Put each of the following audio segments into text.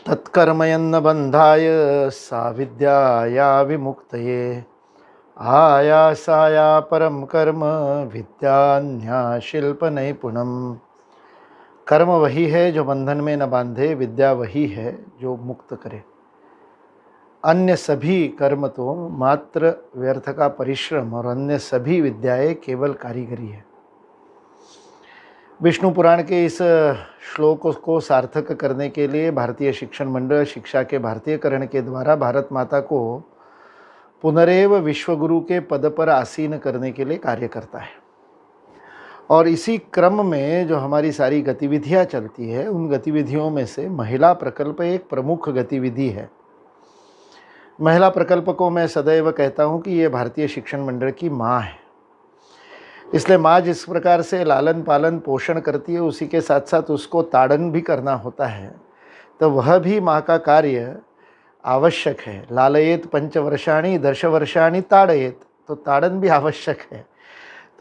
तत्कर्मयन्न बंधाय सा विद्याया विमुक्तये आयासाया परम कर्म विद्यान्या शिल्प नैपुणम। कर्म वही है जो बंधन में न बांधे, विद्या वही है जो मुक्त करे। अन्य सभी कर्म तो मात्र व्यर्थ का परिश्रम और अन्य सभी विद्याएं केवल कारीगरी है। विष्णु पुराण के इस श्लोक को सार्थक करने के लिए भारतीय शिक्षण मंडल शिक्षा के भारतीयकरण के द्वारा भारत माता को पुनरेव विश्वगुरु के पद पर आसीन करने के लिए कार्य करता है। और इसी क्रम में जो हमारी सारी गतिविधियां चलती है, उन गतिविधियों में से महिला प्रकल्प एक प्रमुख गतिविधि है। महिला प्रकल्प को मैं सदैव कहता हूं कि ये भारतीय शिक्षण मंडल की माँ है। इसलिए माँ जिस प्रकार से लालन पालन पोषण करती है, उसी के साथ साथ उसको ताड़न भी करना होता है, तो वह भी माँ का कार्य आवश्यक है। लालयेत पंचवर्षाणि दशवर्षाणि ताड़येत, तो ताड़न भी आवश्यक है।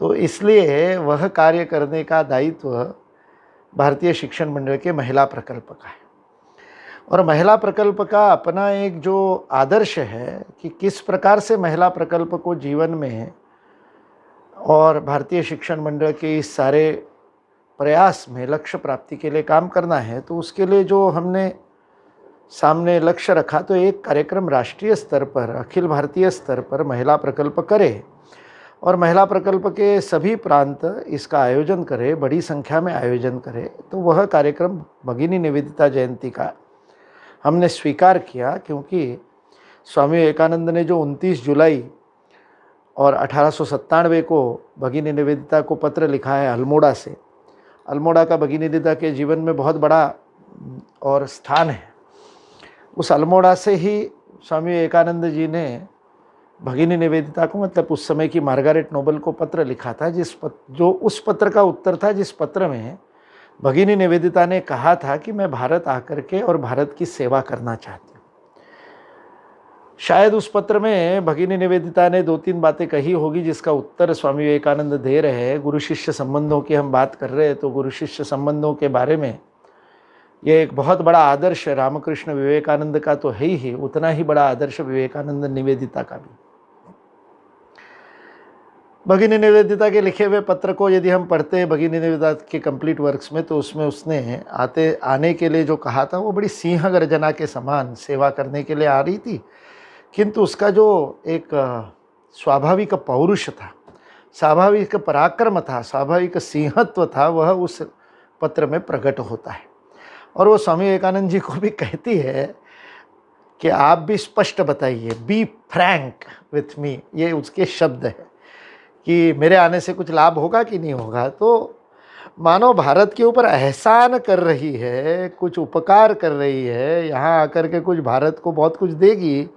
तो इसलिए वह कार्य करने का दायित्व भारतीय शिक्षण मंडल के महिला प्रकल्प का है। और महिला प्रकल्प का अपना एक जो आदर्श है कि किस प्रकार से महिला प्रकल्प को जीवन में और भारतीय शिक्षण मंडल के इस सारे प्रयास में लक्ष्य प्राप्ति के लिए काम करना है, तो उसके लिए जो हमने सामने लक्ष्य रखा, तो एक कार्यक्रम राष्ट्रीय स्तर पर, अखिल भारतीय स्तर पर महिला प्रकल्प करे और महिला प्रकल्प के सभी प्रांत इसका आयोजन करे, बड़ी संख्या में आयोजन करे। तो वह कार्यक्रम भगिनी निवेदिता जयंती का हमने स्वीकार किया, क्योंकि स्वामी विवेकानंद ने जो 29 जुलाई और 1897 को भगिनी निवेदिता को पत्र लिखा है अल्मोड़ा से, अल्मोड़ा का भगिनी निवेदिता के जीवन में बहुत बड़ा और स्थान है। उस अल्मोड़ा से ही स्वामी विवेकानंद जी ने भगिनी निवेदिता को, मतलब उस समय की मार्गारेट नोबल को पत्र लिखा था, जो उस पत्र का उत्तर था, जिस पत्र में भगिनी निवेदिता ने कहा था कि मैं भारत आकर के और भारत की सेवा करना चाहती हूँ। शायद उस पत्र में भगिनी निवेदिता ने 2-3 बातें कही होगी, जिसका उत्तर स्वामी विवेकानंद दे रहे हैं। गुरु शिष्य संबंधों की हम बात कर रहे हैं, तो गुरु शिष्य संबंधों के बारे में ये एक बहुत बड़ा आदर्श रामकृष्ण विवेकानंद का तो है ही, उतना ही बड़ा आदर्श विवेकानंद निवेदिता का भी। भगिनी निवेदिता के लिखे हुए पत्र को यदि हम पढ़ते हैं भगिनी निवेदिता के कंप्लीट वर्क्स में, तो उसमें उसने आने के लिए जो कहा था, वो बड़ी सिंह गर्जना के समान सेवा करने के लिए आ रही थी, किंतु उसका जो एक स्वाभाविक पौरुष था, स्वाभाविक पराक्रम था, स्वाभाविक सिंहत्व था, वह उस पत्र में प्रकट होता है। और वो स्वामी विवेकानंद जी को भी कहती है कि आप भी स्पष्ट बताइए, बी फ्रैंक विथ मी, ये उसके शब्द है कि मेरे आने से कुछ लाभ होगा कि नहीं होगा। तो मानो भारत के ऊपर एहसान कर रही है, कुछ उपकार कर रही है, यहाँ आकर के कुछ भारत को बहुत कुछ देगी,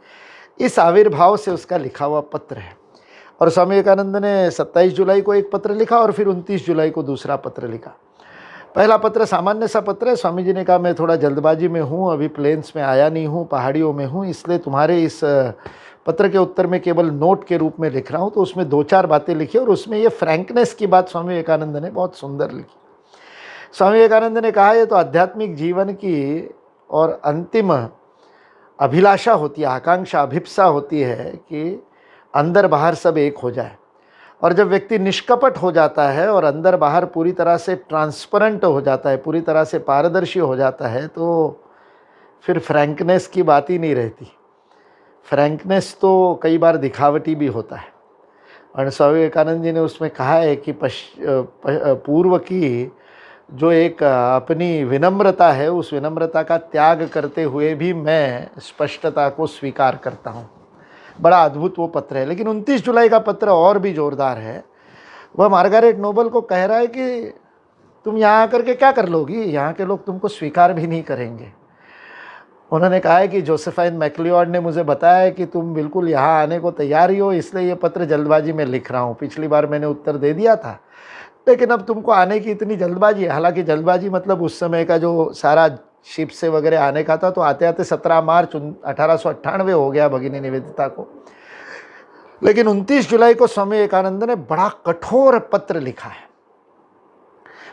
इस आविर्भाव से उसका लिखा हुआ पत्र है। और स्वामी विवेकानंद ने 27 जुलाई को एक पत्र लिखा और फिर 29 जुलाई को दूसरा पत्र लिखा। पहला पत्र सामान्य सा पत्र है। स्वामी जी ने कहा, मैं थोड़ा जल्दबाजी में हूँ, अभी प्लेन्स में आया नहीं हूँ, पहाड़ियों में हूँ, इसलिए तुम्हारे इस पत्र के उत्तर में केवल नोट के रूप में लिख रहा हूँ। तो उसमें 2-4 बातें लिखी और उसमें ये फ्रैंकनेस की बात स्वामी विवेकानंद ने बहुत सुंदर लिखी। स्वामी विवेकानंद ने कहा, ये तो आध्यात्मिक जीवन की और अंतिम अभिलाषा होती है, आकांक्षा, अभिप्सा होती है कि अंदर बाहर सब एक हो जाए। और जब व्यक्ति निष्कपट हो जाता है और अंदर बाहर पूरी तरह से ट्रांसपेरेंट हो जाता है, पूरी तरह से पारदर्शी हो जाता है, तो फिर फ्रैंकनेस की बात ही नहीं रहती। फ्रैंकनेस तो कई बार दिखावटी भी होता है। और स्वामी विवेकानंद जी ने उसमें कहा है कि पूर्व की जो एक अपनी विनम्रता है, उस विनम्रता का त्याग करते हुए भी मैं स्पष्टता को स्वीकार करता हूँ। बड़ा अद्भुत वो पत्र है। लेकिन 29 जुलाई का पत्र और भी जोरदार है। वह मार्गारेट नोबल को कह रहा है कि तुम यहाँ आकर के क्या कर लोगी, यहाँ के लोग तुमको स्वीकार भी नहीं करेंगे। उन्होंने कहा है कि जोसेफाइन मैक्लिओड ने मुझे बताया कि तुम बिल्कुल यहाँ आने को तैयार ही हो, इसलिए ये पत्र जल्दबाजी में लिख रहा हूँ। पिछली बार मैंने उत्तर दे दिया था, लेकिन अब तुमको आने की इतनी जल्दबाजी है। हालांकि जल्दबाजी मतलब उस समय का जो सारा शिप से वगैरह आने का था, तो आते आते 17 मार्च 1898 हो गया भगिनी निवेदिता को। लेकिन 29 जुलाई को स्वामी विवेकानंद ने बड़ा कठोर पत्र लिखा है।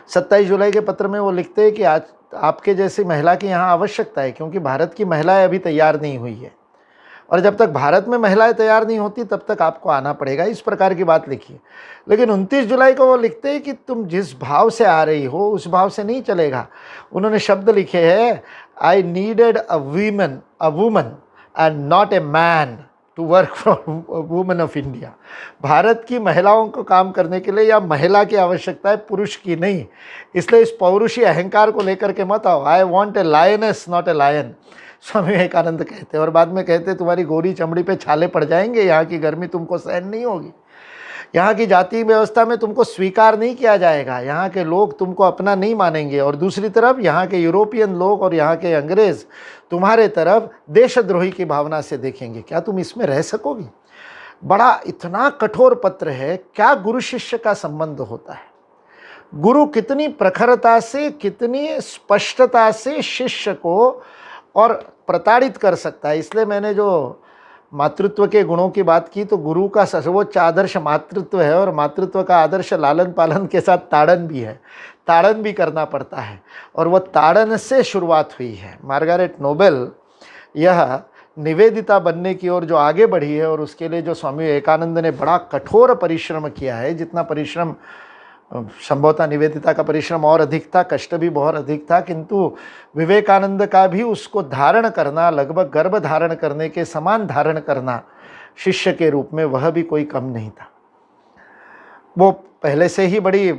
27 जुलाई के पत्र में वो लिखते हैं कि आज आपके जैसी महिला की यहाँ आवश्यकता है, क्योंकि भारत की महिलाएं अभी तैयार नहीं हुई है, और जब तक भारत में महिलाएं तैयार नहीं होती तब तक आपको आना पड़ेगा। इस प्रकार की बात लिखी है। लेकिन 29 जुलाई को वो लिखते हैं कि तुम जिस भाव से आ रही हो उस भाव से नहीं चलेगा। उन्होंने शब्द लिखे हैं, I needed a woman and not a man to work for women of India. Bharat की महिलाओं को काम करने के लिए या महिला की आवश्यकता है, पुरुष की नहीं। इसलिए इस पौरुषी अहंकार को लेकर के मत आओ। I want a lioness not a lion, Swami Vivekananda कहते हैं। और बाद में कहते हैं तुम्हारी गोरी चमड़ी पे छाले पड़ जाएंगे, यहाँ की गर्मी तुमको सहन नहीं होगी, यहाँ की जाति व्यवस्था में तुमको स्वीकार नहीं किया जाएगा, यहाँ के लोग तुमको अपना नहीं मानेंगे, और दूसरी तरफ यहाँ के यूरोपियन लोग और यहाँ के अंग्रेज़ तुम्हारे तरफ देशद्रोही की भावना से देखेंगे। क्या तुम इसमें रह सकोगी? बड़ा इतना कठोर पत्र है। क्या गुरु शिष्य का संबंध होता है? गुरु कितनी प्रखरता से, कितनी स्पष्टता से शिष्य को और प्रताड़ित कर सकता है। इसलिए मैंने जो मातृत्व के गुणों की बात की, तो गुरु का सर्वोच्च आदर्श मातृत्व है, और मातृत्व का आदर्श लालन पालन के साथ ताड़न भी है। ताड़न भी करना पड़ता है, और वह ताड़न से शुरुआत हुई है। मार्गारेट नोबेल यह निवेदिता बनने की ओर जो आगे बढ़ी है, और उसके लिए जो स्वामी विवेकानंद ने बड़ा कठोर परिश्रम किया है, जितना परिश्रम संभवतः निवेदिता का परिश्रम और अधिक था, कष्ट भी बहुत अधिक था, किंतु विवेकानंद का भी उसको धारण करना, लगभग गर्भ धारण करने के समान धारण करना शिष्य के रूप में, वह भी कोई कम नहीं था। वो पहले से ही बड़ी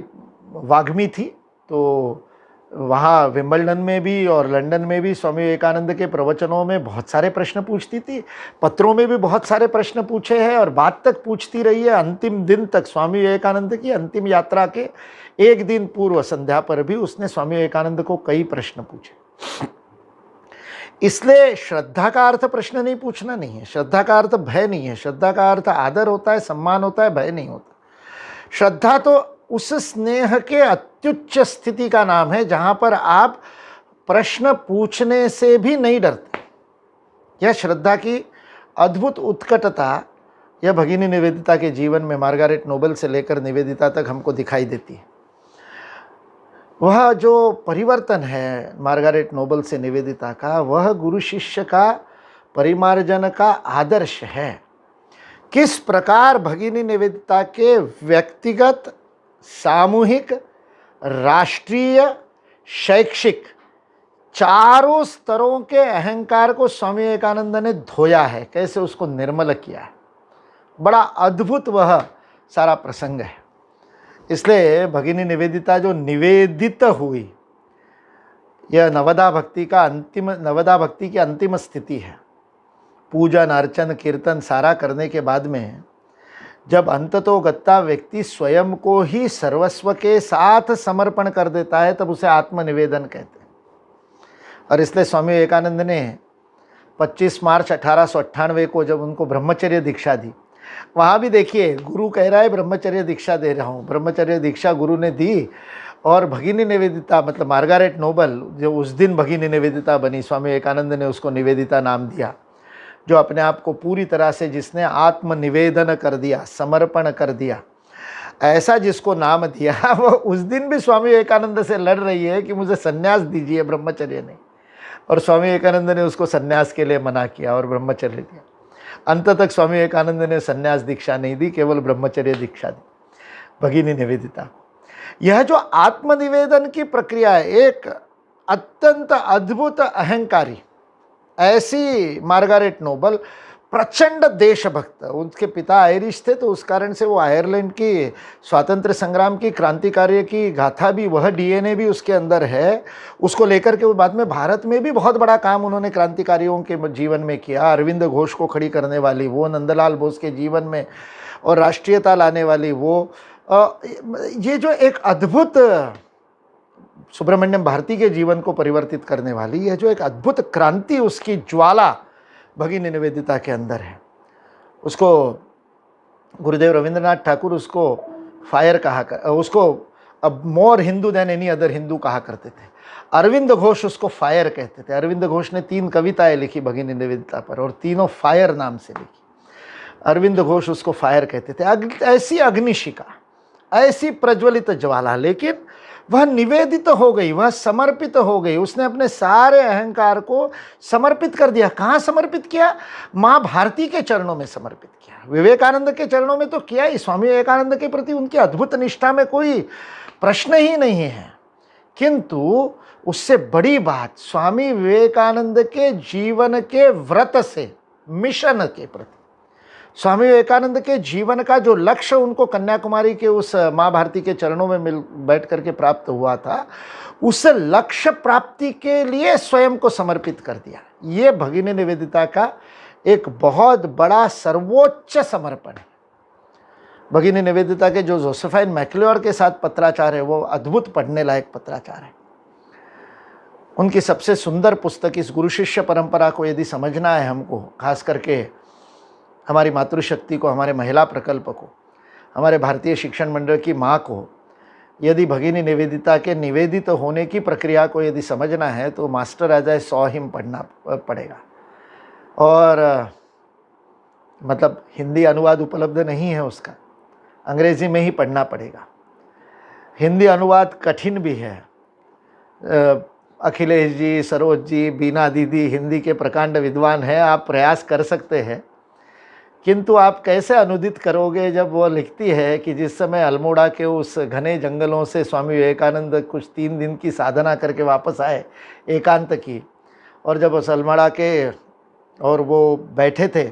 वाग्मी थी, तो वहाँ विंबलडन में भी और लंदन में भी स्वामी विवेकानंद के प्रवचनों में बहुत सारे प्रश्न पूछती थी, पत्रों में भी बहुत सारे प्रश्न पूछे हैं, और बात तक पूछती रही है। अंतिम दिन तक, स्वामी विवेकानंद की अंतिम यात्रा के एक दिन पूर्व संध्या पर भी उसने स्वामी विवेकानंद को कई प्रश्न पूछे। इसलिए श्रद्धा का अर्थ प्रश्न नहीं पूछना नहीं है, श्रद्धा का अर्थ भय नहीं है, श्रद्धा का अर्थ आदर होता है, सम्मान होता है, भय नहीं होता। श्रद्धा तो उस स्नेह के अत्युच्च स्थिति का नाम है जहाँ पर आप प्रश्न पूछने से भी नहीं डरते। यह श्रद्धा की अद्भुत उत्कटता यह भगिनी निवेदिता के जीवन में मार्गारेट नोबेल से लेकर निवेदिता तक हमको दिखाई देती है। वह जो परिवर्तन है मार्गारेट नोबेल से निवेदिता का, वह गुरु शिष्य का परिमार्जन का आदर्श है। किस प्रकार भगिनी निवेदिता के व्यक्तिगत, सामूहिक, राष्ट्रीय, शैक्षिक चारों स्तरों के अहंकार को स्वामी विवेकानंद ने धोया है, कैसे उसको निर्मल किया है। बड़ा अद्भुत वह सारा प्रसंग है। इसलिए भगिनी निवेदिता जो निवेदित हुई, यह नवदा भक्ति की अंतिम स्थिति है। पूजन, अर्चन, कीर्तन सारा करने के बाद में जब अंततोगत्ता व्यक्ति स्वयं को ही सर्वस्व के साथ समर्पण कर देता है, तब उसे आत्मनिवेदन कहते हैं। और इसलिए स्वामी विवेकानंद ने 25 मार्च 1898 को जब उनको ब्रह्मचर्य दीक्षा दी, वहाँ भी देखिए गुरु कह रहा है ब्रह्मचर्य दीक्षा दे रहा हूँ, ब्रह्मचर्य दीक्षा गुरु ने दी। और भगिनी निवेदिता मतलब मार्गारेट नोबेल जो उस दिन भगिनी निवेदिता बनी, स्वामी विवेकानंद ने उसको निवेदिता नाम दिया। जो अपने आप को पूरी तरह से जिसने आत्मनिवेदन कर दिया, समर्पण कर दिया, ऐसा जिसको नाम दिया, वो उस दिन भी स्वामी विवेकानंद से लड़ रही है कि मुझे सन्यास दीजिए, ब्रह्मचर्य नहीं। और स्वामी विवेकानंद ने उसको सन्यास के लिए मना किया और ब्रह्मचर्य दिया। अंत तक स्वामी विवेकानंद ने सन्यास दीक्षा नहीं दी, केवल ब्रह्मचर्य दीक्षा दी भगिनी निवेदिता। यह जो आत्मनिवेदन की प्रक्रिया है, एक अत्यंत अद्भुत अहंकारी, ऐसी मार्गारेट नोबेल प्रचंड देशभक्त, उनके पिता आयरिश थे, तो उस कारण से वो आयरलैंड की स्वातंत्र्य संग्राम की क्रांतिकार्य की गाथा भी, वह डीएनए भी उसके अंदर है। उसको लेकर के वो बाद में भारत में भी बहुत बड़ा काम उन्होंने क्रांतिकारियों के जीवन में किया। अरविंद घोष को खड़ी करने वाली वो, नंदलाल बोस के जीवन में और राष्ट्रीयता लाने वाली वो, ये जो एक अद्भुत सुब्रमण्यम भारती के जीवन को परिवर्तित करने वाली, यह जो एक अद्भुत क्रांति, उसकी ज्वाला भगिनी निवेदिता के अंदर है। उसको गुरुदेव रविंद्रनाथ ठाकुर उसको फायर कहा उसको अब more Hindu than any other Hindu कहा करते थे। अरविंद घोष उसको फायर कहते थे। अरविंद घोष ने 3 कविताएं लिखी भगिनी निवेदिता पर, और तीनों फायर नाम से लिखी। अरविंद घोष उसको फायर कहते थे। ऐसी अग्निशिका, ऐसी प्रज्वलित ज्वाला, लेकिन वह निवेदित हो गई, वह समर्पित हो गई, उसने अपने सारे अहंकार को समर्पित कर दिया। कहाँ समर्पित किया? माँ भारती के चरणों में समर्पित किया। विवेकानंद के चरणों में तो किया ही, स्वामी विवेकानंद के प्रति उनकी अद्भुत निष्ठा में कोई प्रश्न ही नहीं है, किंतु उससे बड़ी बात स्वामी विवेकानंद के जीवन के व्रत से, मिशन के प्रति, स्वामी विवेकानंद के जीवन का जो लक्ष्य उनको कन्याकुमारी के उस माँ भारती के चरणों में मिल बैठ करके प्राप्त हुआ था, उस लक्ष्य प्राप्ति के लिए स्वयं को समर्पित कर दिया। ये भगिनी निवेदिता का एक बहुत बड़ा सर्वोच्च समर्पण है। भगिनी निवेदिता के जो जोसेफाइन मैक्लियोर के साथ पत्राचार है वो अद्भुत पढ़ने लायक पत्राचार है। उनकी सबसे सुंदर पुस्तक, इस गुरु शिष्य परंपरा को यदि समझना है हमको, खास करके हमारी मातृशक्ति को, हमारे महिला प्रकल्प को, हमारे भारतीय शिक्षण मंडल की माँ को, यदि भगिनी निवेदिता के निवेदित होने की प्रक्रिया को यदि समझना है तो मास्टर राजा सॉ हिम पढ़ना पड़ेगा। और मतलब हिंदी अनुवाद उपलब्ध नहीं है उसका, अंग्रेज़ी में ही पढ़ना पड़ेगा। हिंदी अनुवाद कठिन भी है। अखिलेश जी, सरोज जी, बीना दीदी हिंदी के प्रकांड विद्वान हैं, आप प्रयास कर सकते हैं, किंतु आप कैसे अनुदित करोगे जब वो लिखती है कि जिस समय अल्मोड़ा के उस घने जंगलों से स्वामी विवेकानंद कुछ 3 दिन की साधना करके वापस आए एकांत की, और जब उस अल्मोड़ा के और वो बैठे थे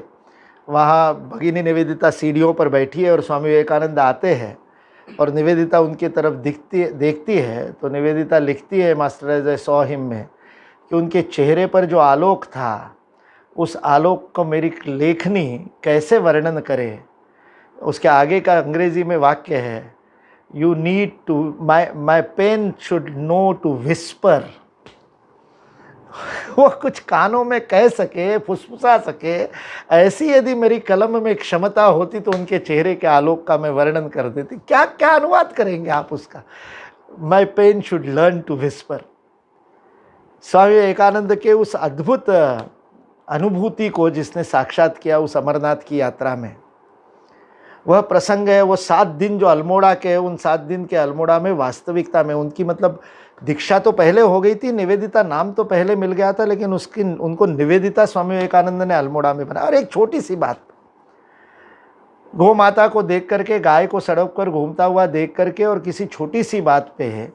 वहाँ, भगिनी निवेदिता सीढ़ियों पर बैठी है और स्वामी विवेकानंद आते हैं और निवेदिता उनकी तरफ देखती है, तो निवेदिता लिखती है master as a saw him में कि उनके चेहरे पर जो आलोक था, उस आलोक को मेरी लेखनी कैसे वर्णन करे। उसके आगे का अंग्रेज़ी में वाक्य है, you need to, my pen should know to whisper. वो कुछ कानों में कह सके, फुसफुसा सके, ऐसी यदि मेरी कलम में क्षमता होती तो उनके चेहरे के आलोक का मैं वर्णन कर देती। क्या क्या अनुवाद करेंगे आप उसका? My pen should learn to whisper. Swami Vivekananda के उस अद्भुत अनुभूति को जिसने साक्षात किया उस अमरनाथ की यात्रा में, वह प्रसंग है। वो 7 दिन जो अल्मोड़ा के, उन 7 दिन के अल्मोड़ा में वास्तविकता में उनकी मतलब दीक्षा तो पहले हो गई थी, निवेदिता नाम तो पहले मिल गया था, लेकिन उनको निवेदिता स्वामी विवेकानंद ने अल्मोड़ा में बनाया। और एक छोटी सी बात, गौ माता को देख करके, गाय को सड़क पर घूमता हुआ देख करके, और किसी छोटी सी बात पे है,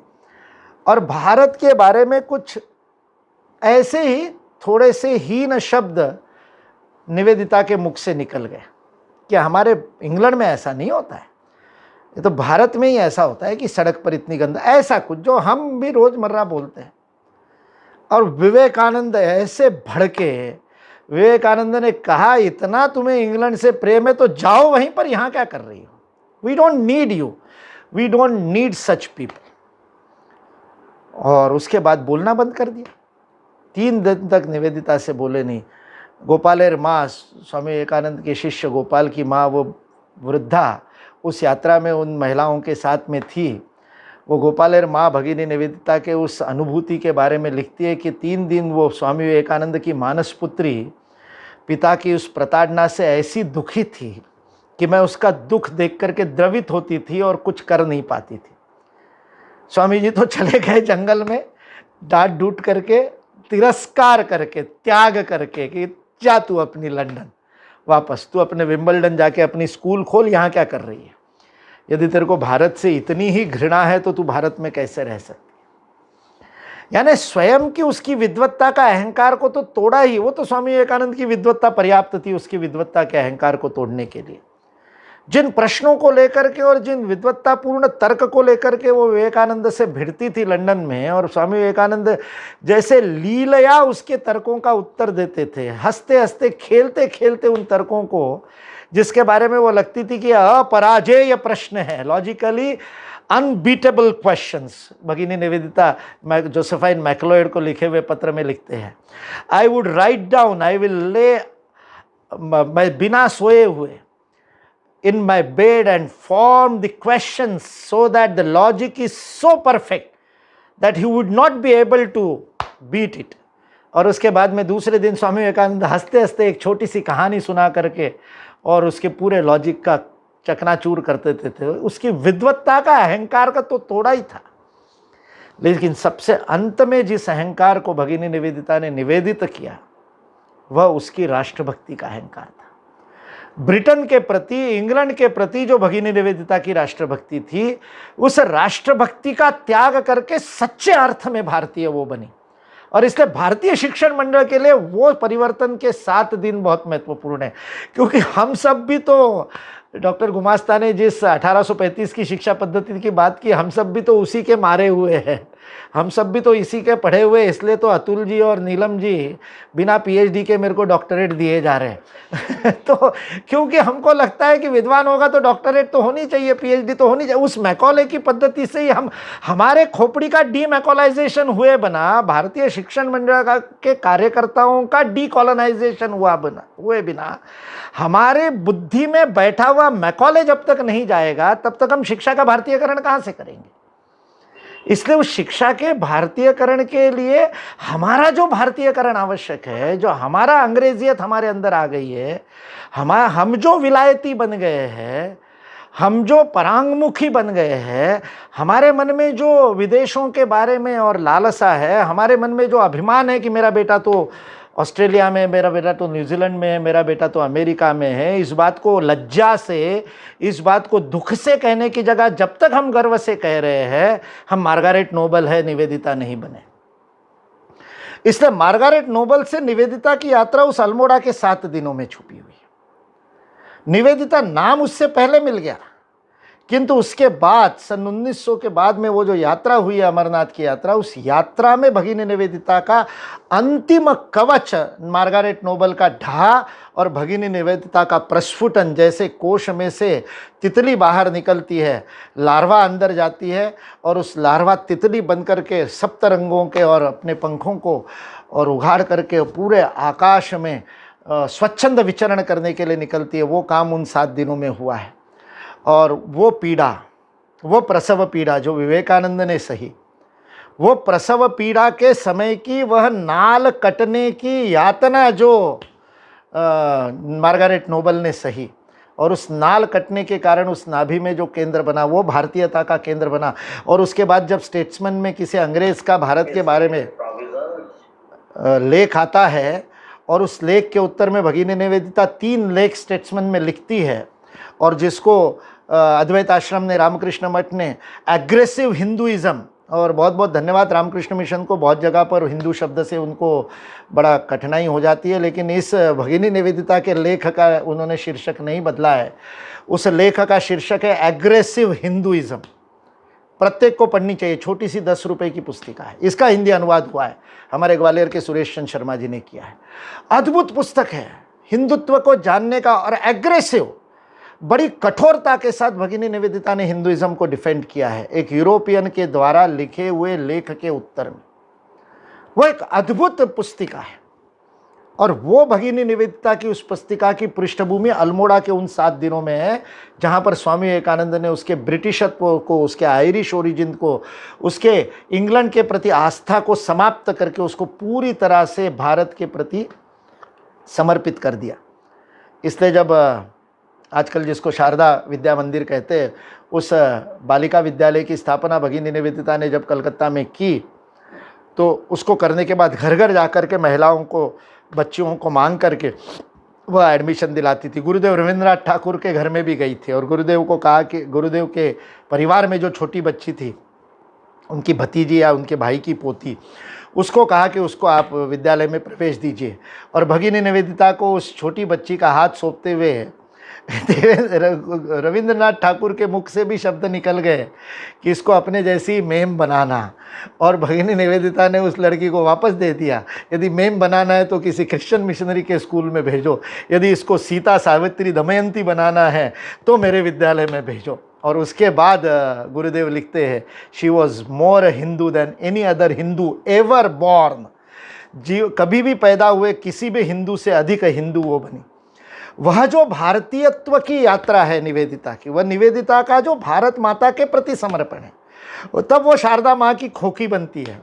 और भारत के बारे में कुछ ऐसे ही थोड़े से हीन शब्द निवेदिता के मुख से निकल गए। कि हमारे इंग्लैंड में ऐसा नहीं होता है, ये तो भारत में ही ऐसा होता है कि सड़क पर इतनी गंदा, ऐसा कुछ जो हम भी रोजमर्रा बोलते हैं। और विवेकानंद ऐसे भड़के, विवेकानंद ने कहा इतना तुम्हें इंग्लैंड से प्रेम है तो जाओ वहीं पर, यहाँ क्या कर रही हो? We don't need you, we don't need such people. और उसके बाद बोलना बंद कर दिया। 3 दिन तक निवेदिता से बोले नहीं। गोपालेर माँ, स्वामी विवेकानंद के शिष्य गोपाल की माँ, वो वृद्धा उस यात्रा में उन महिलाओं के साथ में थी। वो गोपालेर माँ भगिनी निवेदिता के उस अनुभूति के बारे में लिखती है कि 3 दिन वो स्वामी विवेकानंद की मानस पुत्री पिता की उस प्रताड़ना से ऐसी दुखी थी कि मैं उसका दुख देख करके द्रवित होती थी और कुछ कर नहीं पाती थी। स्वामी जी तो चले गए जंगल में, डांट डूट करके, तिरस्कार करके, त्याग करके कि जा तू अपनी लंदन वापस, तू अपने विंबलडन जाके अपनी स्कूल खोल, यहाँ क्या कर रही है? यदि तेरे को भारत से इतनी ही घृणा है तो तू भारत में कैसे रह सकती है? यानी स्वयं की उसकी विद्वत्ता का अहंकार को तो तोड़ा ही। वो तो स्वामी विवेकानंद की विद्वत्ता पर्याप्त थी उसकी विद्वत्ता के अहंकार को तोड़ने के लिए। जिन प्रश्नों को लेकर के और जिन विद्वत्तापूर्ण तर्क को लेकर के वो विवेकानंद से भिड़ती थी लंदन में, और स्वामी विवेकानंद जैसे लीलया उसके तर्कों का उत्तर देते थे, हंसते हंसते, खेलते खेलते उन तर्कों को, जिसके बारे में वो लगती थी कि अपराजेय प्रश्न है, लॉजिकली अनबीटेबल क्वेश्चंस। भगिनी निवेदिता जोसेफाइन मैक्लियोर को लिखे हुए पत्र में लिखते हैं, I would write down, I will lay, मैं बिना सोए हुए in my bed and form the questions so that the logic is so perfect that he would not be able to beat it। और उसके बाद में दूसरे दिन स्वामी विवेकानंद हंसते हंसते एक छोटी सी कहानी सुना करके और उसके पूरे लॉजिक का चकनाचूर करते थे। उसकी विद्वत्ता का, अहंकार का तो तोड़ा ही था। लेकिन सबसे अंत में जिस अहंकार को भगिनी निवेदिता ने निवेदित किया वह उसकी राष्ट्रभक्ति का अहंकार था। ब्रिटेन के प्रति, इंग्लैंड के प्रति जो भगिनी निवेदिता की राष्ट्रभक्ति थी, उस राष्ट्रभक्ति का त्याग करके सच्चे अर्थ में भारतीय वो बनी। और इसलिए भारतीय शिक्षण मंडल के लिए वो परिवर्तन के 7 दिन बहुत महत्वपूर्ण है, क्योंकि हम सब भी तो, डॉक्टर गुमास्ता ने जिस 1835 की शिक्षा पद्धति की बात की, हम सब भी तो उसी के मारे हुए हैं, हम सब भी तो इसी के पढ़े हुए। इसलिए तो अतुल जी और नीलम जी बिना पीएचडी के मेरे को डॉक्टरेट दिए जा रहे हैं तो क्योंकि हमको लगता है कि विद्वान होगा तो डॉक्टरेट तो होनी चाहिए, पीएचडी तो होनी चाहिए। उस मैकॉले की पद्धति से ही हमारे खोपड़ी का डीमैकोलाइजेशन हुए बना, भारतीय शिक्षण मंडल के कार्यकर्ताओं का डीकॉलोनाइजेशन हुए बिना हमारे बुद्धि में बैठा हुआ मैकॉले जब तक नहीं जाएगा तब तक हम शिक्षा का भारतीयकरण कहाँ से करेंगे। इसलिए उस शिक्षा के भारतीयकरण के लिए हमारा जो भारतीयकरण आवश्यक है, जो हमारा अंग्रेजियत हमारे अंदर आ गई है, हम जो विलायती बन गए हैं, हम जो परांगमुखी बन गए हैं, हमारे मन में जो विदेशों के बारे में और लालसा है, हमारे मन में जो अभिमान है कि मेरा बेटा तो ऑस्ट्रेलिया में, मेरा बेटा तो न्यूजीलैंड में है, मेरा बेटा तो अमेरिका में है, इस बात को लज्जा से, इस बात को दुख से कहने की जगह जब तक हम गर्व से कह रहे हैं हम मार्गारेट नोबल है, निवेदिता नहीं बने। इसलिए मार्गारेट नोबल से निवेदिता की यात्रा उस अल्मोड़ा के 7 दिनों में छुपी हुई है। निवेदिता नाम उससे पहले मिल गया, किंतु उसके बाद सन 1900 के बाद में वो जो यात्रा हुई है, अमरनाथ की यात्रा, उस यात्रा में भगिनी निवेदिता का अंतिम कवच, मार्गारेट नोबल का ढा और भगिनी निवेदिता का प्रस्फुटन, जैसे कोश में से तितली बाहर निकलती है, लार्वा अंदर जाती है और उस लार्वा तितली बन करके सप्तरंगों के और अपने पंखों को और उघाड़ करके पूरे आकाश में स्वच्छंद विचरण करने के लिए निकलती है, वो काम उन 7 दिनों में हुआ है। और वो पीड़ा, वो प्रसव पीड़ा जो विवेकानंद ने सही, वो प्रसव पीड़ा के समय की वह नाल कटने की यातना जो मार्गारेट नोबल ने सही, और उस नाल कटने के कारण उस नाभि में जो केंद्र बना वो भारतीयता का केंद्र बना। और उसके बाद जब स्टेट्समैन में किसी अंग्रेज़ का भारत के बारे में लेख आता है और उस लेख के उत्तर में भगिनी निवेदिता 3 लेख स्टेट्समैन में लिखती है, और जिसको अद्वैत आश्रम ने, रामकृष्ण मठ ने एग्रेसिव हिंदुइज़्म, और बहुत बहुत धन्यवाद रामकृष्ण मिशन को, बहुत जगह पर हिंदू शब्द से उनको बड़ा कठिनाई हो जाती है, लेकिन इस भगिनी निवेदिता के लेख का उन्होंने शीर्षक नहीं बदला है। उस लेख का शीर्षक है एग्रेसिव हिंदुइज़्म। प्रत्येक को पढ़नी चाहिए, छोटी सी 10 रुपए की पुस्तिका है, इसका हिंदी अनुवाद हुआ है, हमारे ग्वालियर के सुरेश चंद्र शर्मा जी ने किया है। अद्भुत पुस्तक है हिंदुत्व को जानने का, और एग्रेसिव, बड़ी कठोरता के साथ भगिनी निवेदिता ने हिंदुइज्म को डिफेंड किया है एक यूरोपियन के द्वारा लिखे हुए लेख के उत्तर में। वो एक अद्भुत पुस्तिका है, और वो भगिनी निवेदिता की उस पुस्तिका की पृष्ठभूमि अल्मोड़ा के उन 7 दिनों में है, जहाँ पर स्वामी विवेकानंद ने उसके ब्रिटिशत्व को, उसके आयरिश ओरिजिन को, उसके इंग्लैंड के प्रति आस्था को समाप्त करके उसको पूरी तरह से भारत के प्रति समर्पित कर दिया। इसलिए जब आजकल जिसको शारदा विद्या मंदिर कहते हैं, उस बालिका विद्यालय की स्थापना भगिनी निवेदिता ने जब कलकत्ता में की, तो उसको करने के बाद घर घर जाकर के महिलाओं को, बच्चियों को मांग करके वह एडमिशन दिलाती थी। गुरुदेव रविंद्रनाथ ठाकुर के घर में भी गई थी और गुरुदेव को कहा कि गुरुदेव के परिवार में जो छोटी बच्ची थी, उनकी भतीजी या उनके भाई की पोती, उसको कहा कि उसको आप विद्यालय में प्रवेश दीजिए। और भगिनी निवेदिता को उस छोटी बच्ची का हाथ सौंपते हुए रविंद्रनाथ ठाकुर के मुख से भी शब्द निकल गए कि इसको अपने जैसी मेम बनाना, और भगिनी निवेदिता ने उस लड़की को वापस दे दिया। यदि मेम बनाना है तो किसी क्रिश्चियन मिशनरी के स्कूल में भेजो, यदि इसको सीता, सावित्री, दमयंती बनाना है तो मेरे विद्यालय में भेजो। और उसके बाद गुरुदेव लिखते हैं, she was more Hindu than any other Hindu ever born. कभी भी पैदा हुए किसी भी हिंदू से अधिक हिंदू वो बनी। वह जो भारतीयत्व की यात्रा है निवेदिता की, वह निवेदिता का जो भारत माता के प्रति समर्पण है, तब वो शारदा माँ की खोखी बनती है।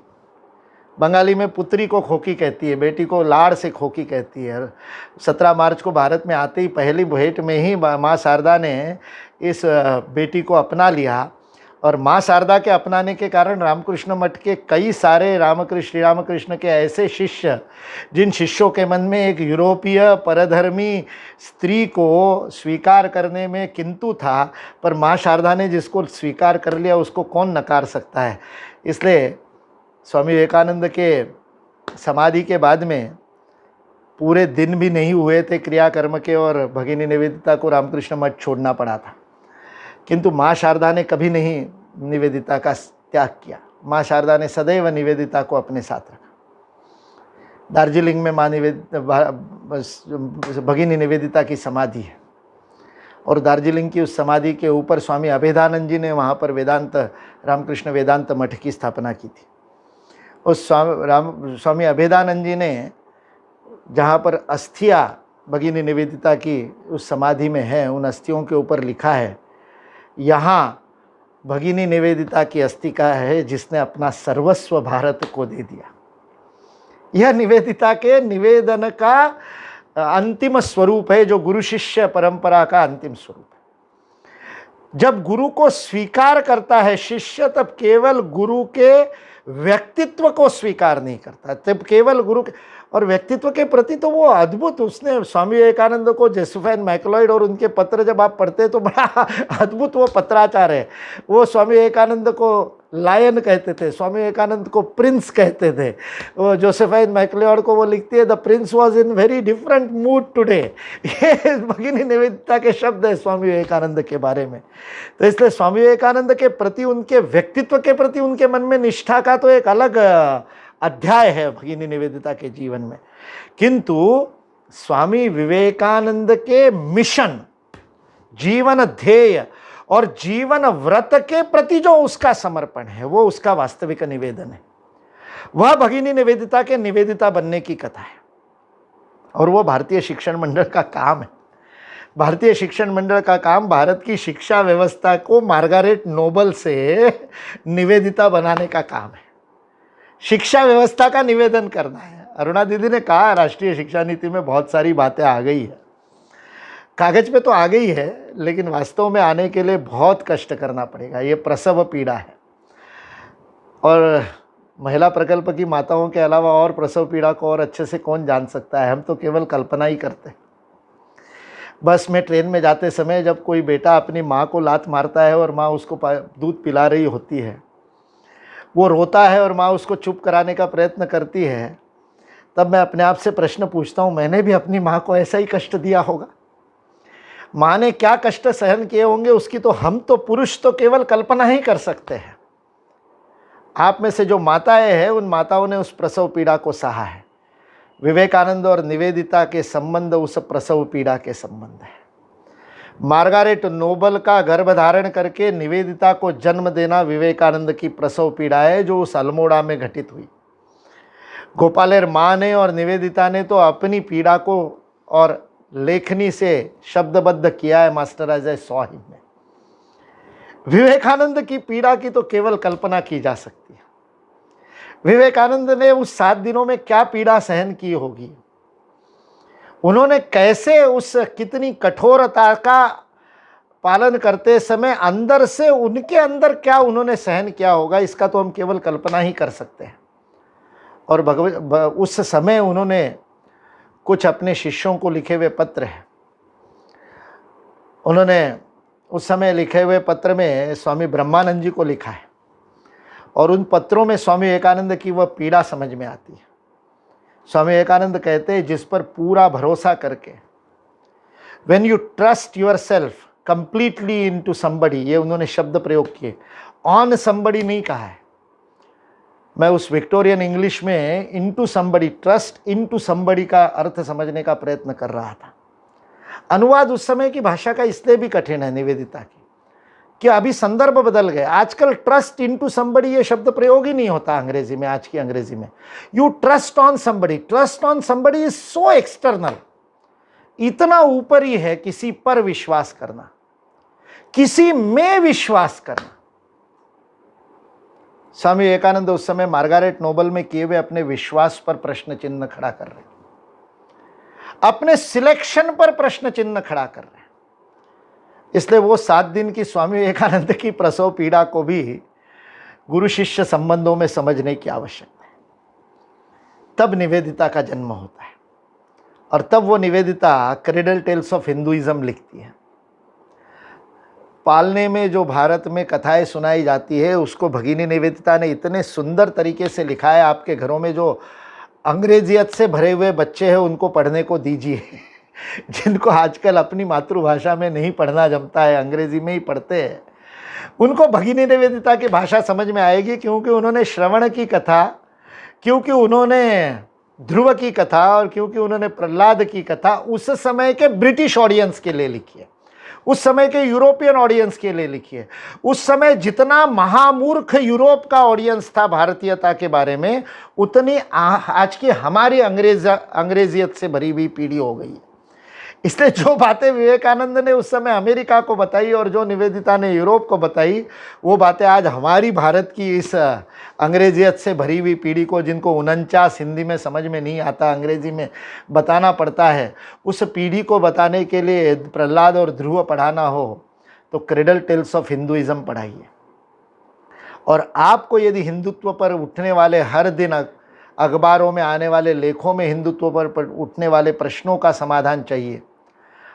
बंगाली में पुत्री को खोखी कहती है, बेटी को लाड़ से खोखी कहती है। 17 मार्च को भारत में आते ही पहली भेंट में ही माँ शारदा ने इस बेटी को अपना लिया और माँ शारदा के अपनाने के कारण रामकृष्ण मठ के कई सारे श्री रामकृष्ण के ऐसे शिष्य, जिन शिष्यों के मन में एक यूरोपीय परधर्मी स्त्री को स्वीकार करने में किंतु था, पर माँ शारदा ने जिसको स्वीकार कर लिया उसको कौन नकार सकता है। इसलिए स्वामी विवेकानंद के समाधि के बाद में पूरे दिन भी नहीं हुए थे क्रियाकर्म के और भगिनी निवेदिता को रामकृष्ण मठ छोड़ना पड़ा था, किंतु माँ शारदा ने कभी नहीं निवेदिता का त्याग किया। माँ शारदा ने सदैव निवेदिता को अपने साथ रखा। दार्जिलिंग में भगिनी निवेदिता की समाधि है और दार्जिलिंग की उस समाधि के ऊपर स्वामी अभेदानंद जी ने वहाँ पर रामकृष्ण वेदांत मठ की स्थापना की थी। उस स्वामी अभेदानंद जी ने जहाँ पर अस्थियाँ भगिनी निवेदिता की उस समाधि में है, उन अस्थियों के ऊपर लिखा है, यहाँ भगिनी निवेदिता की अस्थिका है जिसने अपना सर्वस्व भारत को दे दिया। यह निवेदिता के निवेदन का अंतिम स्वरूप है, जो गुरु शिष्य परंपरा का अंतिम स्वरूप है। जब गुरु को स्वीकार करता है शिष्य, तब केवल गुरु के व्यक्तित्व को स्वीकार नहीं करता, तब केवल गुरु के और व्यक्तित्व के प्रति तो वो अद्भुत, उसने स्वामी विवेकानंद को जोसेफाइन मैकलॉयड और उनके पत्र जब आप पढ़ते तो बड़ा अद्भुत वो पत्राचार है। वो स्वामी विवेकानंद को लायन कहते थे, स्वामी विवेकानंद को प्रिंस कहते थे। वो जोसेफाइन मैकलॉयड को वो लिखती है, the Prince was in very different mood today. ये भगिनी निवेदिता के शब्द है स्वामी विवेकानंद के बारे में। तो इसलिए स्वामी विवेकानंद के प्रति, उनके व्यक्तित्व के प्रति उनके मन में निष्ठा का तो एक अलग अध्याय है भगिनी निवेदिता के जीवन में। किंतु स्वामी विवेकानंद के मिशन, जीवन ध्येय और जीवन व्रत के प्रति जो उसका समर्पण है, वो उसका वास्तविक निवेदन है। वह भगिनी निवेदिता के निवेदिता बनने की कथा है और वो भारतीय शिक्षण मंडल का काम है। भारतीय शिक्षण मंडल का काम भारत की शिक्षा व्यवस्था को मार्गारेट नोबल से निवेदिता बनाने का काम है। शिक्षा व्यवस्था का निवेदन करना है। अरुणा दीदी ने कहा राष्ट्रीय शिक्षा नीति में बहुत सारी बातें आ गई है, कागज पे तो आ गई है, लेकिन वास्तव में आने के लिए बहुत कष्ट करना पड़ेगा। ये प्रसव पीड़ा है और महिला प्रकल्प की माताओं के अलावा और प्रसव पीड़ा को और अच्छे से कौन जान सकता है। हम तो केवल कल्पना ही करते हैं। बस में ट्रेन में जाते समय जब कोई बेटा अपनी माँ को लात मारता है और माँ उसको दूध पिला रही होती है, वो रोता है और माँ उसको चुप कराने का प्रयत्न करती है, तब मैं अपने आप से प्रश्न पूछता हूँ, मैंने भी अपनी माँ को ऐसा ही कष्ट दिया होगा? माँ ने क्या कष्ट सहन किए होंगे उसकी तो हम तो पुरुष तो केवल कल्पना ही कर सकते हैं। आप में से जो माताएं हैं, उन माताओं ने उस प्रसव पीड़ा को सहा है। विवेकानंद और निवेदिता के संबंध उस प्रसव पीड़ा के संबंध है। मार्गारेट नोबल का गर्भ धारण करके निवेदिता को जन्म देना विवेकानंद की प्रसव पीड़ा है, जो उस अल्मोड़ा में घटित हुई। गोपालेर माँ ने और निवेदिता ने तो अपनी पीड़ा को और लेखनी से शब्दबद्ध किया है, master as I saw him में। विवेकानंद की पीड़ा की तो केवल कल्पना की जा सकती है। विवेकानंद ने उस 7 दिनों में क्या पीड़ा सहन की होगी, उन्होंने कैसे उस कितनी कठोरता का पालन करते समय अंदर से उनके अंदर क्या उन्होंने सहन किया होगा, इसका तो हम केवल कल्पना ही कर सकते हैं। और उस समय उन्होंने कुछ अपने शिष्यों को लिखे हुए पत्र हैं, उन्होंने उस समय लिखे हुए पत्र में स्वामी ब्रह्मानंद जी को लिखा है और उन पत्रों में स्वामी विवेकानंद की वह पीड़ा समझ में आती है। स्वामी विवेकानंद कहते हैं, जिस पर पूरा भरोसा करके, when you trust yourself completely into somebody, ये उन्होंने शब्द प्रयोग किए, on somebody नहीं कहा है। मैं उस विक्टोरियन इंग्लिश में into somebody, trust into somebody का अर्थ समझने का प्रयत्न कर रहा था। अनुवाद उस समय की भाषा का इसलिए भी कठिन है निवेदिता की, कि अभी संदर्भ बदल गए। आजकल ट्रस्ट इनटू समबडी ये शब्द प्रयोग ही नहीं होता अंग्रेजी में, आज की अंग्रेजी में। You trust on somebody, trust on somebody is so external, इतना ऊपरी है किसी पर विश्वास करना, किसी में विश्वास करना। स्वामी विवेकानंद उस समय मार्गारेट नोबल में किए हुए अपने विश्वास पर प्रश्न चिन्ह खड़ा कर रहे हैं, अपने सिलेक्शन पर प्रश्न चिन्ह खड़ा कर रहे हैं। इसलिए वो 7 दिन की स्वामी विवेकानंद की प्रसव पीड़ा को भी गुरु शिष्य संबंधों में समझने की आवश्यकता है। तब निवेदिता का जन्म होता है और तब वो Nivedita cradle tales of Hinduism लिखती है। पालने में जो भारत में कथाएं सुनाई जाती है उसको भगिनी निवेदिता ने इतने सुंदर तरीके से लिखा है। आपके घरों में जो अंग्रेजियत से भरे हुए बच्चे हैं उनको पढ़ने को दीजिए जिनको आजकल अपनी मातृभाषा में नहीं पढ़ना जमता है, अंग्रेजी में ही पढ़ते हैं, उनको भगिनी निवेदिता की भाषा समझ में आएगी, क्योंकि उन्होंने श्रवण की कथा, क्योंकि उन्होंने ध्रुव की कथा और क्योंकि उन्होंने प्रहलाद की कथा उस समय के ब्रिटिश ऑडियंस के लिए लिखी है, उस समय के यूरोपियन ऑडियंस के लिए लिखी है। उस समय जितना महामूर्ख यूरोप का ऑडियंस था भारतीयता के बारे में, उतनी आज की हमारी अंग्रेजियत से भरी हुई पीढ़ी हो गई है। इसलिए जो बातें विवेकानंद ने उस समय अमेरिका को बताई और जो निवेदिता ने यूरोप को बताई, वो बातें आज हमारी भारत की इस अंग्रेजियत से भरी हुई पीढ़ी को, जिनको 49 हिंदी में समझ में नहीं आता, अंग्रेजी में बताना पड़ता है, उस पीढ़ी को बताने के लिए प्रहलाद और ध्रुव पढ़ाना हो तो क्रेडल टेल्स ऑफ हिंदुइज्म पढ़ाइए। और आपको यदि हिंदुत्व पर उठने वाले हर दिन अखबारों में आने वाले लेखों में हिंदुत्व पर उठने वाले प्रश्नों का समाधान चाहिए,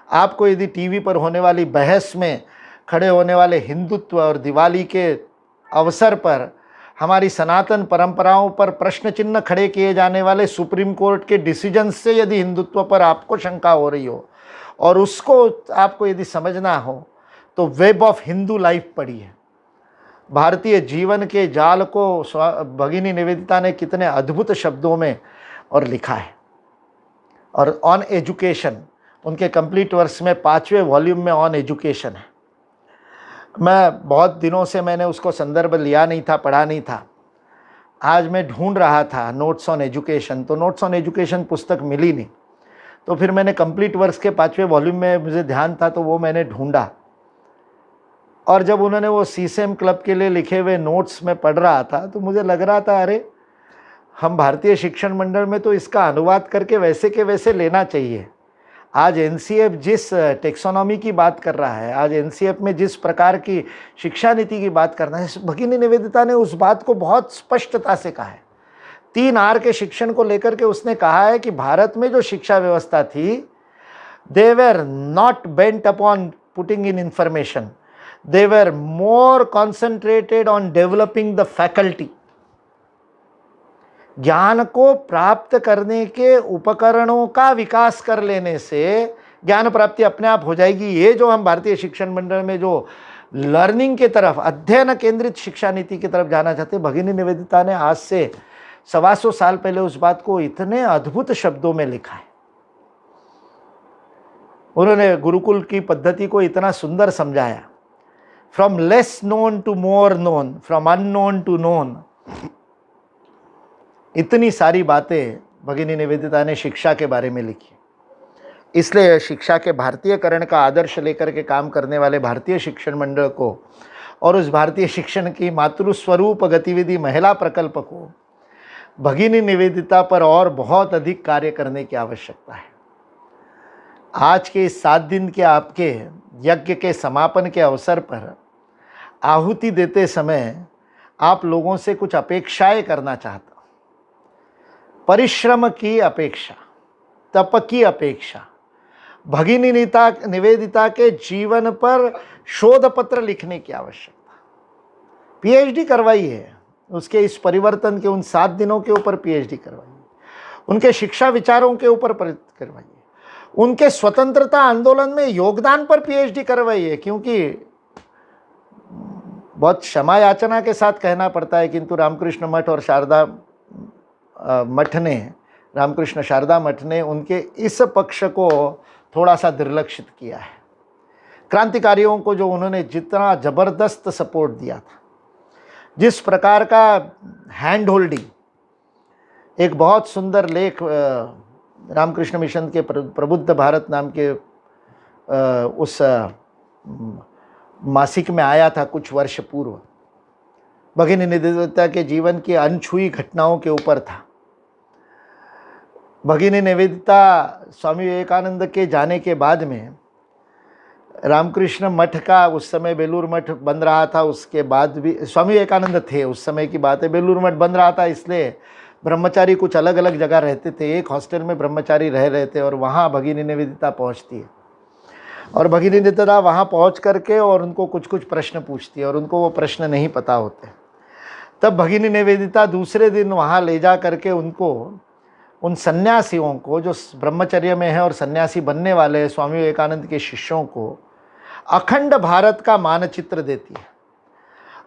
आपको यदि टीवी पर होने वाली बहस में खड़े होने वाले हिंदुत्व और दिवाली के अवसर पर हमारी सनातन परंपराओं पर प्रश्न चिन्ह खड़े किए जाने वाले सुप्रीम कोर्ट के डिसीजन से यदि हिंदुत्व पर आपको शंका हो रही हो और उसको आपको यदि समझना हो तो वेब ऑफ हिंदू लाइफ पढ़िए। भारतीय जीवन के जाल को भगिनी निवेदिता ने कितने अद्भुत शब्दों में और लिखा है। और ऑन एजुकेशन उनके कंप्लीट वर्क्स में 5वें वॉल्यूम में ऑन एजुकेशन है। मैं बहुत दिनों से मैंने उसको संदर्भ लिया नहीं था, पढ़ा नहीं था। आज मैं ढूंढ रहा था नोट्स ऑन एजुकेशन, तो नोट्स ऑन एजुकेशन पुस्तक मिली नहीं, तो फिर मैंने कंप्लीट वर्क्स के 5वें वॉल्यूम में मुझे ध्यान था तो वो मैंने ढूंढा। और जब उन्होंने वो सीसेम क्लब के लिए लिखे हुए नोट्स में पढ़ रहा था तो मुझे लग रहा था, अरे हम भारतीय शिक्षण मंडल में तो इसका अनुवाद करके वैसे के वैसे लेना चाहिए। आज एनसीएफ जिस टेक्सोनॉमी की बात कर रहा है, आज एनसीएफ में जिस प्रकार की शिक्षा नीति की बात करना है, भगिनी निवेदिता ने उस बात को बहुत स्पष्टता से कहा है। 3 आर के शिक्षण को लेकर के उसने कहा है कि भारत में जो शिक्षा व्यवस्था थी, they were not bent upon putting in information, they were more concentrated on developing the faculty। ज्ञान को प्राप्त करने के उपकरणों का विकास कर लेने से ज्ञान प्राप्ति अपने आप हो जाएगी। ये जो हम भारतीय शिक्षण मंडल में जो लर्निंग के तरफ, अध्ययन केंद्रित शिक्षा नीति की तरफ जाना चाहते, भगिनी निवेदिता ने आज से 125 साल पहले उस बात को इतने अद्भुत शब्दों में लिखा है। उन्होंने गुरुकुल की पद्धति को इतना सुंदर समझाया, from less known to more known, from unknown to known. इतनी सारी बातें भगिनी निवेदिता ने शिक्षा के बारे में लिखी। इसलिए शिक्षा के भारतीयकरण का आदर्श लेकर के काम करने वाले भारतीय शिक्षण मंडल को और उस भारतीय शिक्षण की मातृस्वरूप गतिविधि महिला प्रकल्प को भगिनी निवेदिता पर और बहुत अधिक कार्य करने की आवश्यकता है। आज के इस 7 दिन के आपके यज्ञ के समापन के अवसर पर आहुति देते समय आप लोगों से कुछ अपेक्षाएं करना चाहता हूँ। परिश्रम की अपेक्षा, तप की अपेक्षा, भगिनी निवेदिता के जीवन पर शोध पत्र लिखने की आवश्यकता। पीएचडी करवाइए, उसके इस परिवर्तन के उन 7 दिनों के ऊपर पीएचडी करवाइए, उनके शिक्षा विचारों के ऊपर करवाइए, उनके स्वतंत्रता आंदोलन में योगदान पर पीएचडी करवाइए। क्योंकि बहुत क्षमा याचना के साथ कहना पड़ता है, किंतु रामकृष्ण मठ और शारदा मठ ने, रामकृष्ण शारदा मठ ने उनके इस पक्ष को थोड़ा सा निर्लक्षित किया है। क्रांतिकारियों को जो उन्होंने जितना ज़बरदस्त सपोर्ट दिया था, जिस प्रकार का हैंड होल्डिंग, एक बहुत सुंदर लेख रामकृष्ण मिशन के प्रबुद्ध भारत नाम के उस मासिक में आया था कुछ वर्ष पूर्व, भगिनी निवेदिता के जीवन की अनछुई घटनाओं के ऊपर था। भगिनी निवेदिता स्वामी विवेकानंद के जाने के बाद में रामकृष्ण मठ का उस समय बेलूर मठ बन रहा था, उसके बाद भी स्वामी विवेकानंद थे, उस समय की बात है। बेलूर मठ बन रहा था, इसलिए ब्रह्मचारी कुछ अलग अलग जगह रहते थे। एक हॉस्टल में ब्रह्मचारी रह रहे थे और वहाँ भगिनी निवेदिता पहुँचती है और भगिनी निवेदिता वहाँ पहुँच करके और उनको कुछ कुछ प्रश्न पूछती है और उनको वो प्रश्न नहीं पता होते। तब भगिनी निवेदिता दूसरे दिन वहाँ ले जा करके उनको, उन सन्यासियों को जो ब्रह्मचर्य में है और सन्यासी बनने वाले हैं, स्वामी विवेकानंद के शिष्यों को अखंड भारत का मानचित्र देती है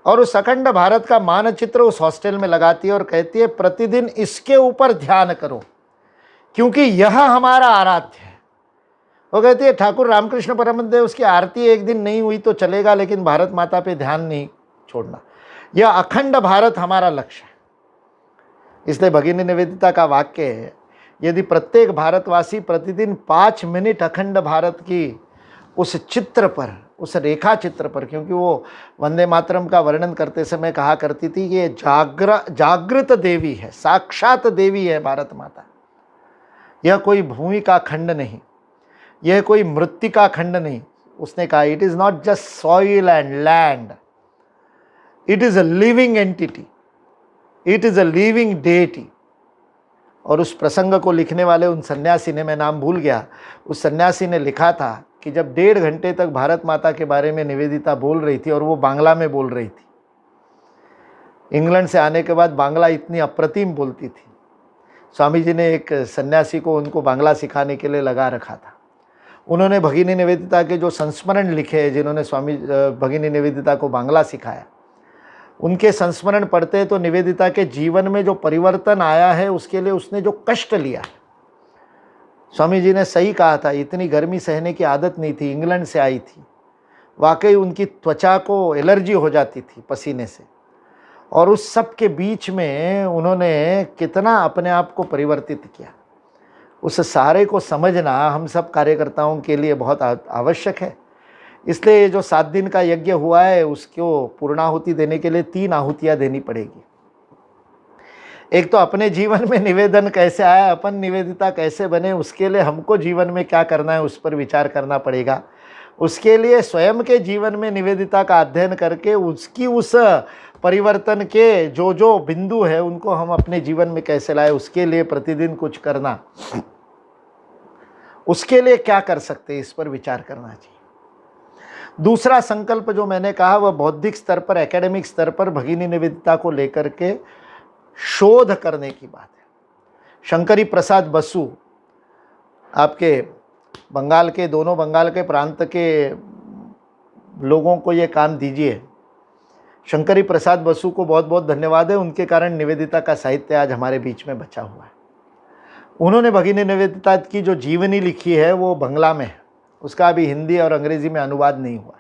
और उस अखंड भारत का मानचित्र उस हॉस्टल में लगाती है और कहती है प्रतिदिन इसके ऊपर ध्यान करो क्योंकि यह हमारा आराध्य है। वो कहती है ठाकुर रामकृष्ण परमहंस देव उसकी आरती एक दिन नहीं हुई तो चलेगा, लेकिन भारत माता पे ध्यान नहीं छोड़ना, यह अखंड भारत हमारा लक्ष्य है। इसलिए भगिनी निवेदिता का वाक्य है, यदि प्रत्येक भारतवासी प्रतिदिन 5 मिनट अखंड भारत की उस चित्र पर, उस रेखा चित्र पर, क्योंकि वो वंदे मातरम का वर्णन करते समय कहा करती थी कि ये जागृत देवी है, साक्षात देवी है भारत माता। यह कोई भूमि का खंड नहीं, यह कोई मृत्तिका खंड नहीं। उसने कहा it is not just soil and land, it is a living entity, it is a living deity. और उस प्रसंग को लिखने वाले उन सन्यासी ने, मैं नाम भूल गया, उस सन्यासी ने लिखा था कि जब 1.5 घंटे तक भारत माता के बारे में निवेदिता बोल रही थी और वो बांग्ला में बोल रही थी। इंग्लैंड से आने के बाद बांग्ला इतनी अप्रतिम बोलती थी, स्वामी जी ने एक सन्यासी को उनको बांग्ला सिखाने के लिए लगा रखा था। उन्होंने भगिनी निवेदिता के जो संस्मरण लिखे हैं, जिन्होंने स्वामी भगिनी निवेदिता को बांग्ला सिखाया, उनके संस्मरण पढ़ते तो निवेदिता के जीवन में जो परिवर्तन आया है उसके लिए उसने जो कष्ट लिया, स्वामी जी ने सही कहा था, इतनी गर्मी सहने की आदत नहीं थी, इंग्लैंड से आई थी, वाकई उनकी त्वचा को एलर्जी हो जाती थी पसीने से, और उस सब के बीच में उन्होंने कितना अपने आप को परिवर्तित किया। उस सारे को समझना हम सब कार्यकर्ताओं के लिए बहुत आवश्यक है। इसलिए ये जो 7 दिन का यज्ञ हुआ है उसको पूर्णाहुति देने के लिए 3 आहुतियाँ देनी पड़ेगी। एक तो अपने जीवन में निवेदन कैसे आया, अपन निवेदिता कैसे बने, उसके लिए हमको जीवन में क्या करना है उस पर विचार करना पड़ेगा। उसके लिए स्वयं के जीवन में निवेदिता का अध्ययन करके उसकी उस परिवर्तन के जो जो बिंदु है उनको हम अपने जीवन में कैसे लाए, उसके लिए प्रतिदिन कुछ करना, उसके लिए क्या कर सकते हैं, इस पर विचार करना चाहिए। दूसरा संकल्प जो मैंने कहा वह बौद्धिक स्तर पर, एकेडमिक स्तर पर भगिनी निवेदिता को लेकर के शोध करने की बात है। शंकरी प्रसाद बसु, आपके बंगाल के, दोनों बंगाल के प्रांत के लोगों को ये काम दीजिए। शंकरी प्रसाद बसु को बहुत बहुत धन्यवाद है, उनके कारण निवेदिता का साहित्य आज हमारे बीच में बचा हुआ है। उन्होंने भगिनी निवेदिता की जो जीवनी लिखी है वो बंगला में है, उसका अभी हिंदी और अंग्रेजी में अनुवाद नहीं हुआ।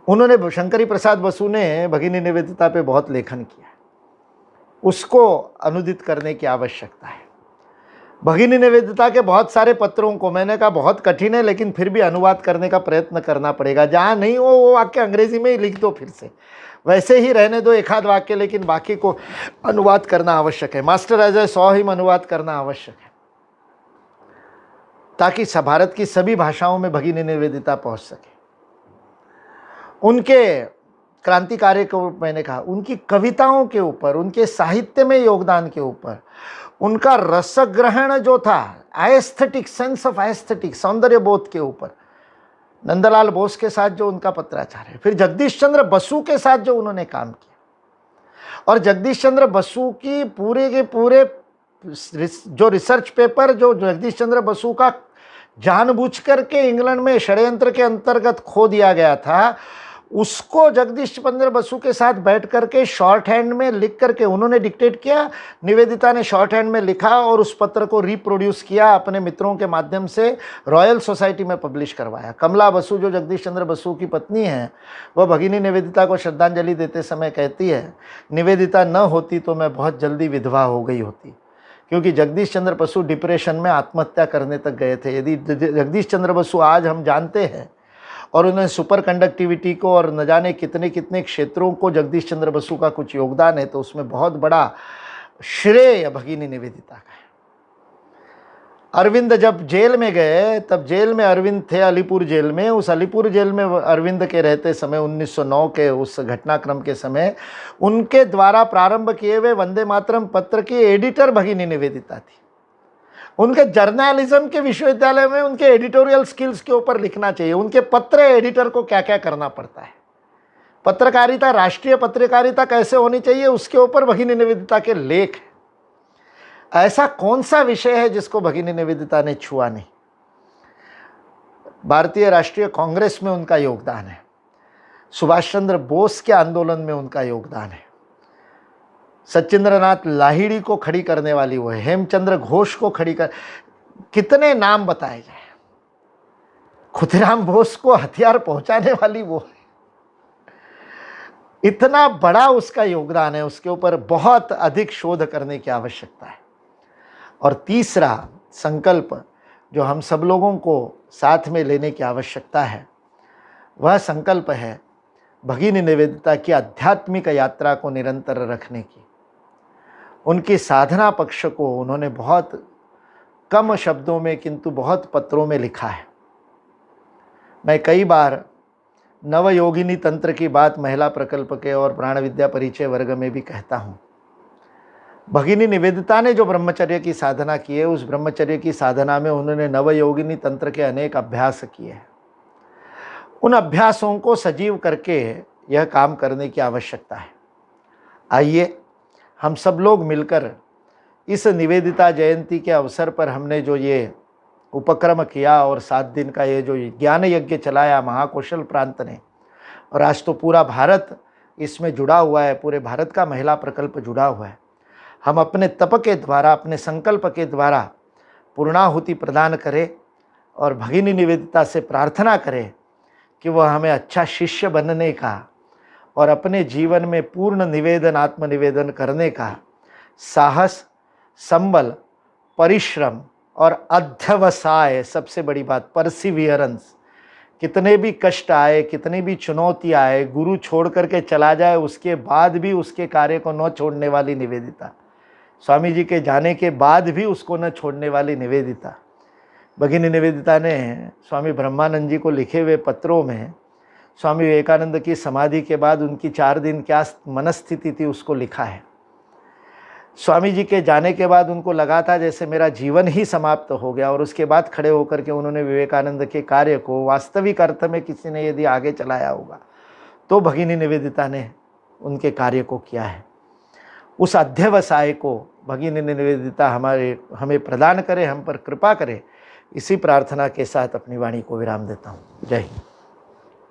उन्होंने, शंकरी प्रसाद बसु ने भगिनी निवेदिता पे बहुत लेखन किया है, उसको अनुदित करने की आवश्यकता है। भगिनी निवेदिता के बहुत सारे पत्रों को, मैंने कहा बहुत कठिन है लेकिन फिर भी अनुवाद करने का प्रयत्न करना पड़ेगा। जहाँ नहीं हो वो वाक्य अंग्रेजी में ही लिख दो, फिर से वैसे ही रहने दो 1 आध वाक्य, लेकिन बाकी को अनुवाद करना आवश्यक है। मास्टर अजय 100 ही अनुवाद करना आवश्यक है ताकि भारत की सभी भाषाओं में भगिनी निवेदिता पहुंच सके। उनके क्रांतिकारी को, मैंने कहा, उनकी कविताओं के ऊपर, उनके साहित्य में योगदान के ऊपर, उनका रसग्रहण जो था, एस्थेटिक, सेंस ऑफ एस्थेटिक, सौंदर्य बोध के ऊपर, नंदलाल बोस के साथ जो उनका पत्राचार है, फिर जगदीश चंद्र बसु के साथ जो उन्होंने काम किया, और जगदीश चंद्र बसु की पूरे के पूरे जो रिसर्च पेपर जो जगदीश चंद्र बसु का जानबूझ करके इंग्लैंड में षड्यंत्र के अंतर्गत खो दिया गया था, उसको जगदीश चंद्र बसु के साथ बैठ करके शॉर्ट हैंड में लिख करके उन्होंने डिक्टेट किया, निवेदिता ने शॉर्ट हैंड में लिखा और उस पत्र को रिप्रोड्यूस किया, अपने मित्रों के माध्यम से रॉयल सोसाइटी में पब्लिश करवाया। कमला बसु जो जगदीश चंद्र बसु की पत्नी है, वह भगिनी निवेदिता को श्रद्धांजलि देते समय कहती है, निवेदिता न होती तो मैं बहुत जल्दी विधवा हो गई होती, क्योंकि जगदीश चंद्र बसु डिप्रेशन में आत्महत्या करने तक गए थे। यदि जगदीश चंद्र बसु आज हम जानते हैं, और उन्होंने सुपर कंडक्टिविटी को और न जाने कितने कितने क्षेत्रों को जगदीश चंद्र बसु का कुछ योगदान है, तो उसमें बहुत बड़ा श्रेय भगिनी निवेदिता का है। अरविंद जब जेल में गए, तब जेल में अरविंद थे, अलीपुर जेल में। उस अलीपुर जेल में अरविंद के रहते समय 1909 के उस घटनाक्रम के समय उनके द्वारा प्रारंभ किए हुए वंदे मातरम पत्र की एडिटर भगिनी निवेदिता थी। उनके जर्नलिज्म के विश्वविद्यालय में उनके एडिटोरियल स्किल्स के ऊपर लिखना चाहिए। उनके पत्र एडिटर को क्या क्या करना पड़ता है, पत्रकारिता, राष्ट्रीय पत्रकारिता कैसे होनी चाहिए, उसके ऊपर भगिनी निवेदिता के लेख हैं। ऐसा कौन सा विषय है जिसको भगिनी निवेदिता ने छुआ नहीं। भारतीय राष्ट्रीय कांग्रेस में उनका योगदान है, सुभाष चंद्र बोस के आंदोलन में उनका योगदान है, सचिंद्रनाथ लाहिड़ी को खड़ी करने वाली वो है, हेमचंद्र घोष को खड़ी कर, कितने नाम बताए जाए। खुदीराम बोस को हथियार पहुंचाने वाली वो है। इतना बड़ा उसका योगदान है, उसके ऊपर बहुत अधिक शोध करने की आवश्यकता है। और तीसरा संकल्प जो हम सब लोगों को साथ में लेने की आवश्यकता है, वह संकल्प है भगिनी निवेदिता की आध्यात्मिक यात्रा को निरंतर रखने की। उनकी साधना पक्ष को उन्होंने बहुत कम शब्दों में किंतु बहुत पत्रों में लिखा है। मैं कई बार नवयोगिनी तंत्र की बात महिला प्रकल्प के और प्राण विद्या परिचय वर्ग में भी कहता हूँ। भगिनी निवेदिता ने जो ब्रह्मचर्य की साधना की है, उस ब्रह्मचर्य की साधना में उन्होंने नवयोगिनी तंत्र के अनेक अभ्यास किए हैं। उन अभ्यासों को सजीव करके यह काम करने की आवश्यकता है। आइए हम सब लोग मिलकर इस निवेदिता जयंती के अवसर पर हमने जो ये उपक्रम किया और 7 दिन का ये जो ज्ञान यज्ञ चलाया महाकौशल प्रांत ने, और आज तो पूरा भारत इसमें जुड़ा हुआ है, पूरे भारत का महिला प्रकल्प जुड़ा हुआ है। हम अपने तप के द्वारा, अपने संकल्प के द्वारा पूर्णाहुति प्रदान करें और भगिनी निवेदिता से प्रार्थना करें कि वह हमें अच्छा शिष्य बनने का और अपने जीवन में पूर्ण निवेदन, आत्मनिवेदन करने का साहस, संबल, परिश्रम और अध्यवसाय, सबसे बड़ी बात परसिवियरेंस। कितने भी कष्ट आए, कितनी भी चुनौती आए, गुरु छोड़ करके चला जाए, उसके बाद भी उसके कार्य को न छोड़ने वाली निवेदिता, स्वामी जी के जाने के बाद भी उसको न छोड़ने वाली निवेदिता। भगिनी निवेदिता ने स्वामी ब्रह्मानंद जी को लिखे हुए पत्रों में स्वामी विवेकानंद की समाधि के बाद उनकी 4 दिन क्या मनस्थिति थी उसको लिखा है। स्वामी जी के जाने के बाद उनको लगा था जैसे मेरा जीवन ही समाप्त हो गया, और उसके बाद खड़े होकर के उन्होंने विवेकानंद के कार्य को वास्तविक अर्थ में किसी ने यदि आगे चलाया होगा तो भगिनी निवेदिता ने उनके कार्य को किया है। उस अध्यवसाय को भगिनी निवेदिता हमें प्रदान करे, हम पर कृपा करे, इसी प्रार्थना के साथ अपनी वाणी को विराम देता हूँ। जय हिंद।